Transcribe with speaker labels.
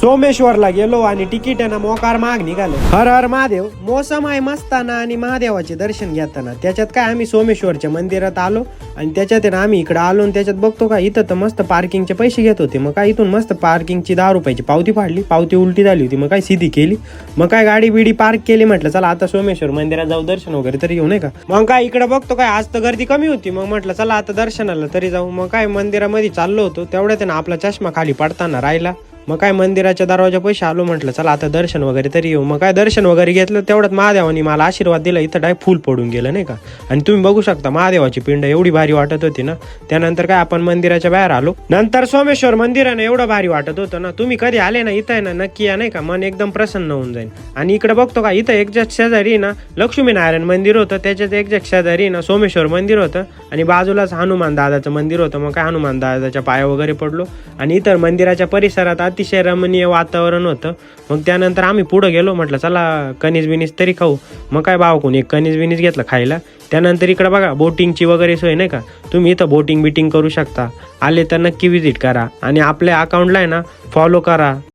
Speaker 1: सोमेश्वरला गेलो आणि तिकीट आहे ना मोकार महाग निघाले. हर हर महादेव. मोसम आहे मस्ताना आणि महादेवाचे दर्शन घेताना त्याच्यात काय आम्ही सोमेश्वरच्या मंदिरात आलो आणि त्याच्यात आहे ना आम्ही इकडे आलो आणि त्याच्यात बघतो का इथं तर मस्त पार्किंगचे पैसे घेत होते. मग काय इथून मस्त पार्किंगची 10 रुपयाची पावती फाडली. पावती उलटी झाली होती. मग काय सीधी केली. मग काय गाडी बिडी पार्क केली. म्हटलं चला आता सोमेश्वर मंदिरात जाऊ दर्शन वगैरे तरी घेऊ नाही का. मग काय इकडे बघतो काय आज तर गर्दी कमी होती. मग म्हटलं चला आता दर्शनाला तरी जाऊ. मग काय मंदिरामध्ये चाललो होतो तेवढ्यात ना आपला चष्मा खाली पडताना राहिला. मग काय मंदिराच्या दरवाजा पैसे आलो. म्हटलं चला आता दर्शन वगैरे तरी येऊ. मग काय दर्शन वगैरे घेतलं तेवढ्यात महादेवानी मला आशीर्वाद दिला. इथं डायरेक्ट फुल पडून गेलं नाही का. आणि तुम्ही बघू शकता महादेवाची पिंड एवढी भारी वाटत होती ना. त्यानंतर काय आपण मंदिराच्या बाहेर आलो. नंतर सोमेश्वर मंदिरानं एवढं भारी वाटत होतं ना. तुम्ही कधी आले ना इथं आहे ना नक्की या नाही का. मन एकदम प्रसन्न होऊन जाईल. आणि इकडे बघतो का इथं एक्झॅक्ट शेजारी ना लक्ष्मीनारायण मंदिर होतं. त्याच्यात एक्झॅक्ट शेजारी ना सोमेश्वर मंदिर होतं आणि बाजूलाच हनुमान दादाचं मंदिर होतं. मग काय हनुमान दादाच्या पाया वगैरे पडलो आणि इतर मंदिराच्या परिसरात अतिशय रमणीय वातावरण होतं. मग त्यानंतर आम्ही पुढे गेलो. म्हटलं चला कणीस बिनीस तरी खाऊ. मग काय भावकून एक कणीस बिनीस घेतलं खायला. त्यानंतर इकडे बघा बोटिंगची वगैरे सोय नाही का. तुम्ही इथं बोटिंग बिटिंग करू शकता. आले तर नक्की विजिट करा आणि आपल्या अकाउंटला आहे ना फॉलो करा.